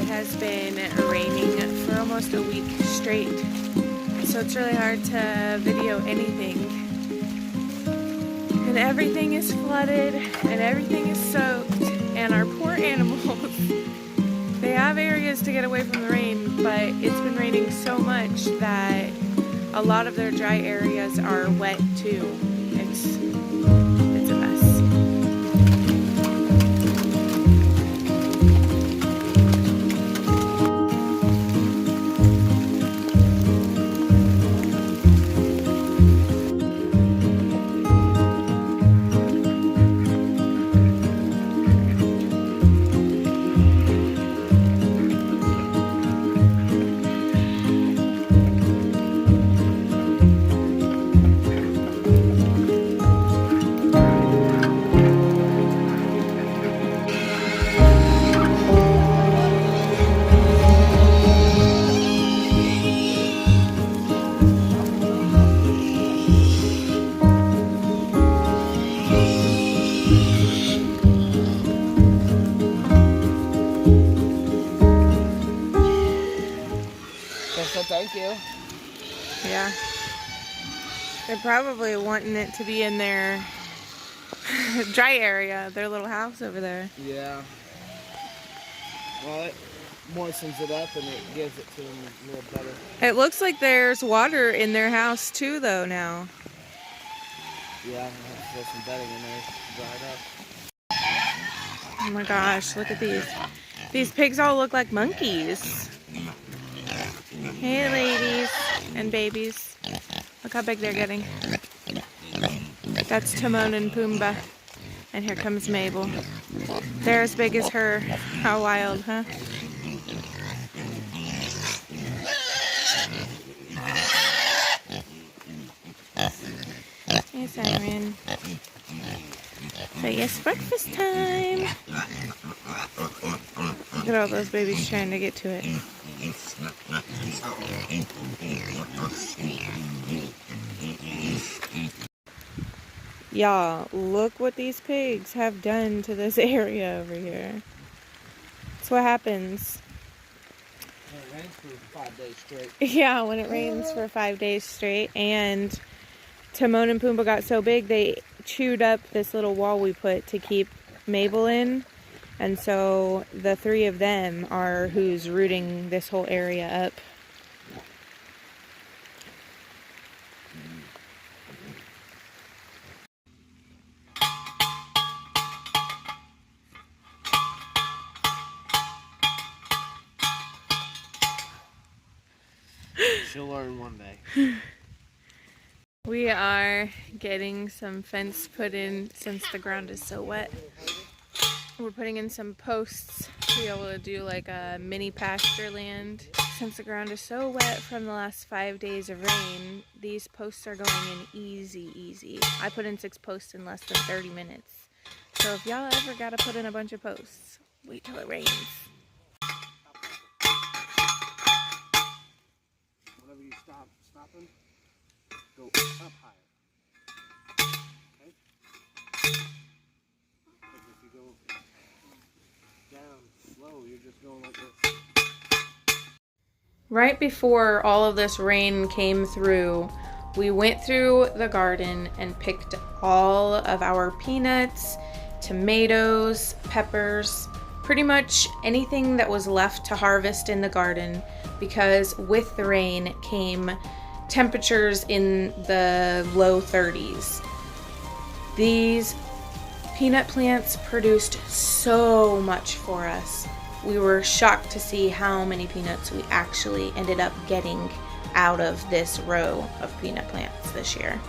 it has been raining for almost a week straight, so it's really hard to video anything. And everything is flooded and everything is soaked, and our poor animals, they have areas to get away from the rain, but it's been raining so much that a lot of their dry areas are wet too. It's a mess. So thank you. Yeah. They're probably wanting it to be in their dry area, their little house over there. Yeah. Well, it moistens it up and it gives it to them a little better. It looks like there's water in their house too, though, now. Yeah, I have to throw some bedding in there to dry it up. Oh my gosh, look at these. These pigs all look like monkeys. Hey, ladies and babies. Look how big they're getting. That's Timon and Pumbaa. And here comes Mabel. They're as big as her. How wild, huh? Hey, Siren. So yes, breakfast time. Look at all those babies trying to get to it. Y'all, look what these pigs have done to this area over here. That's what happens. When it rains for 5 days straight. Yeah, when it rains for 5 days straight. And Timon and Pumbaa got so big, they chewed up this little wall we put to keep Mabel in. And so the three of them are who's rooting this whole area up. She'll learn one day. We are getting some fence put in since the ground is so wet. We're putting in some posts to be able to do like a mini pasture land. Since the ground is so wet from the last 5 days of rain, these posts are going in easy. I put in 6 posts in less than 30 minutes. So if y'all ever gotta put in a bunch of posts, wait till it rains. Whenever you stop them, go up higher. Okay? Because if you go down slow, you're just going like this. Right before all of this rain came through, we went through the garden and picked all of our peanuts, tomatoes, peppers, pretty much anything that was left to harvest in the garden, because with the rain came temperatures in the low 30s. These peanut plants produced so much for us. We were shocked to see how many peanuts we actually ended up getting out of this row of peanut plants this year.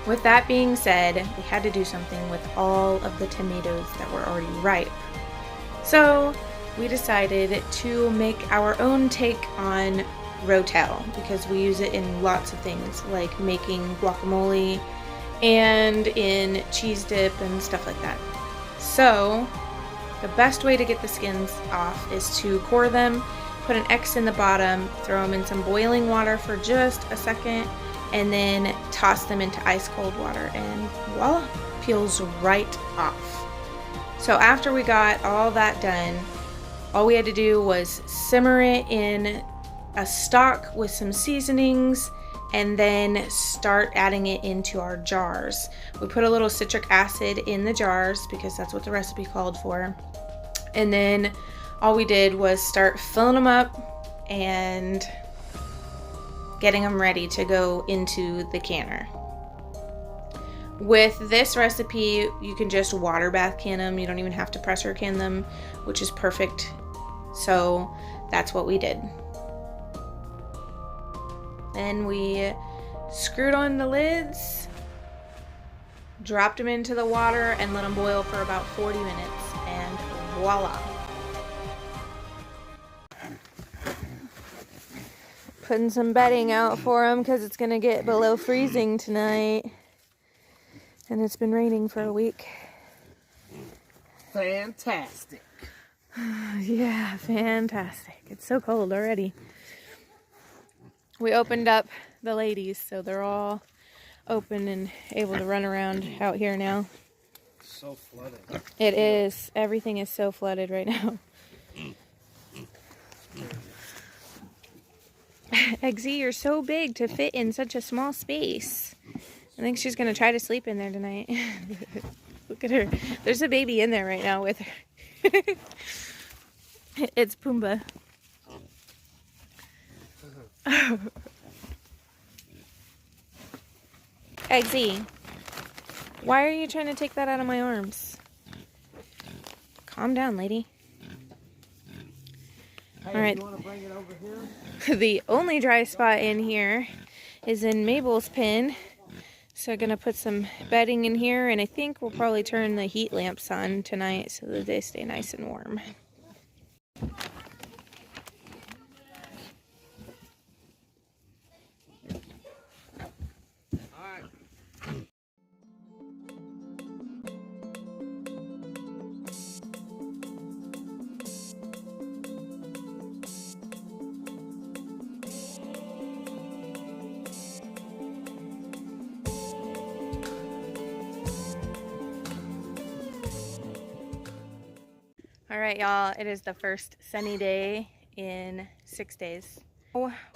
With that being said, we had to do something with all of the tomatoes that were already ripe. So we decided to make our own take on Rotel, because we use it in lots of things, like making guacamole and in cheese dip and stuff like that. So the best way to get the skins off is to core them, put an X in the bottom, throw them in some boiling water for just a second, and then toss them into ice cold water, and voila, peels right off. So after we got all that done, all we had to do was simmer it in a stock with some seasonings and then start adding it into our jars. We put a little citric acid in the jars because that's what the recipe called for. And then all we did was start filling them up and getting them ready to go into the canner. With this recipe, you can just water bath can them. You don't even have to pressure can them, which is perfect. So that's what we did. Then we screwed on the lids, dropped them into the water, and let them boil for about 40 minutes, and voila. Putting some bedding out for them because it's gonna get below freezing tonight, and it's been raining for a week. Fantastic. Yeah, fantastic. It's so cold already. We opened up the ladies, so they're all open and able to run around out here now. So flooded. It is. Everything is so flooded right now. Eggsy, you're so big to fit in such a small space. I think she's going to try to sleep in there tonight. Look at her. There's a baby in there right now with her. It's Pumbaa. Eggsy, why are you trying to take that out of my arms? Calm down, lady. Hey, all right. You want to bring it over here? The only dry spot in here is in Mabel's pen. So I'm going to put some bedding in here, and I think we'll probably turn the heat lamps on tonight so that they stay nice and warm. All right, y'all, it is the first sunny day in 6 days.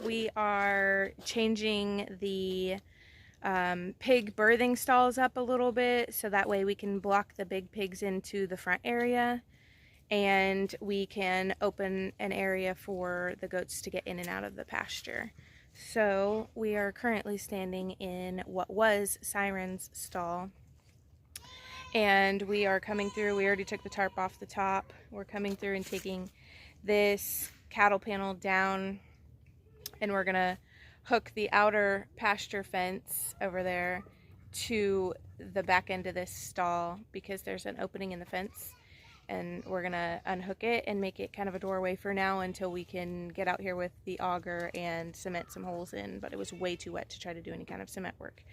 We are changing the pig birthing stalls up a little bit so that way we can block the big pigs into the front area, and we can open an area for the goats to get in and out of the pasture. So we are currently standing in what was Siren's stall. And we are coming through. We already took the tarp off the top. We're coming through and taking this cattle panel down, and we're gonna hook the outer pasture fence over there to the back end of this stall because there's an opening in the fence, and we're gonna unhook it and make it kind of a doorway for now until we can get out here with the auger and cement some holes in, but it was way too wet to try to do any kind of cement work.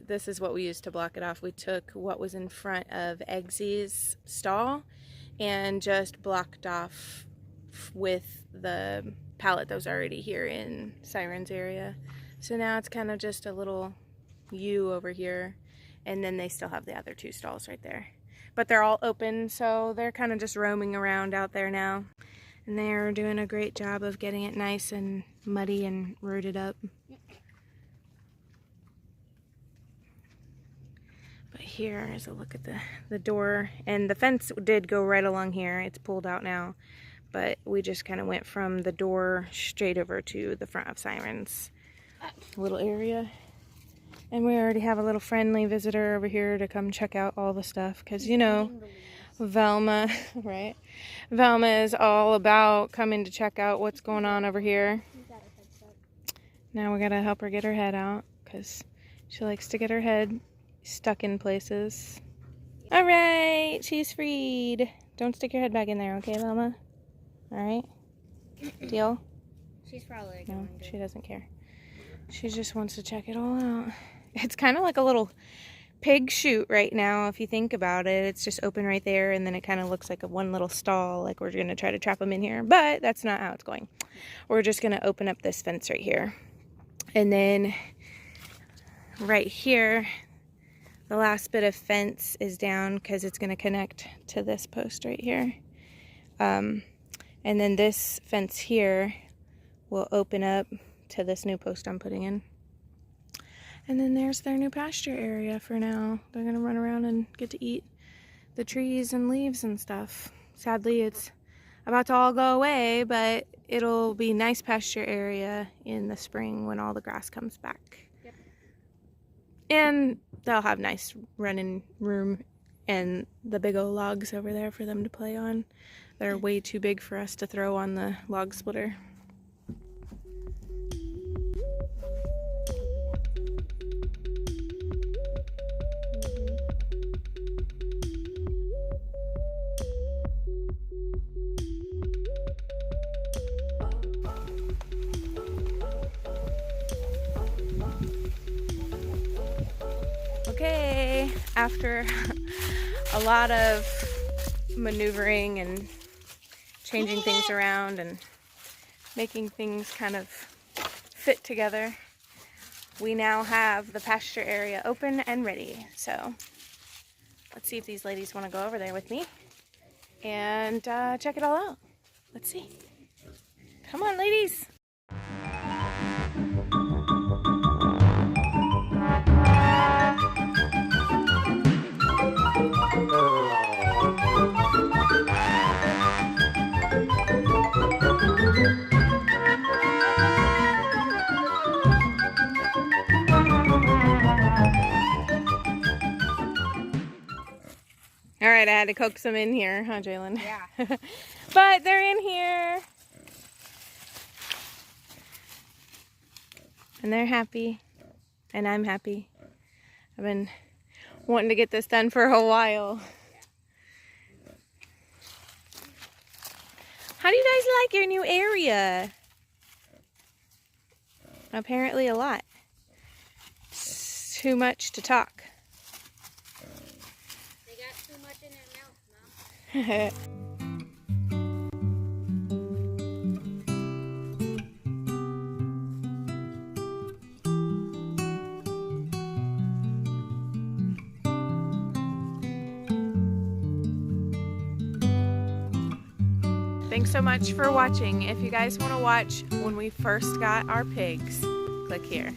This is what we used to block it off. We took what was in front of Eggsy's stall and just blocked off with the pallet that was already here in Siren's area. So now it's kind of just a little U over here, and then they still have the other two stalls right there. But they're all open, so they're kind of just roaming around out there now. And they're doing a great job of getting it nice and muddy and rooted up. But here is a look at the door, and the fence did go right along here. It's pulled out now, but we just kind of went from the door straight over to the front of Siren's little area. And we already have a little friendly visitor over here to come check out all the stuff, because you know Velma, right? Velma is all about coming to check out what's going on over here. Now we gotta help her get her head out because she likes to get her head stuck in places. All right, she's freed. Don't stick your head back in there, okay, Velma? All right, deal? She's probably no, she doesn't care. She just wants to check it all out. It's kind of like a little pig chute right now, if you think about it. It's just open right there, and then it kind of looks like one little stall, like we're going to try to trap them in here. But that's not how it's going. We're just going to open up this fence right here. And then right here, The last bit of fence is down because it's going to connect to this post right here. And then this fence here will open up to this new post I'm putting in. And then there's their new pasture area for now. They're going to run around and get to eat the trees and leaves and stuff. Sadly, it's about to all go away, but it'll be nice pasture area in the spring when all the grass comes back. Yep. And they'll have nice running room and the big old logs over there for them to play on. They're way too big for us to throw on the log splitter. Okay, after a lot of maneuvering and changing things around and making things kind of fit together, we now have the pasture area open and ready. So let's see if these ladies want to go over there with me and check it all out. Let's see. Come on, ladies. All right, I had to coax them in here, huh, Jalen? Yeah. But they're in here. And they're happy. And I'm happy. I've been wanting to get this done for a while. How do you guys like your new area? Apparently a lot. It's too much to talk. They got too much in their mouth, Mom. Thanks so much for watching. If you guys want to watch when we first got our pigs, click here.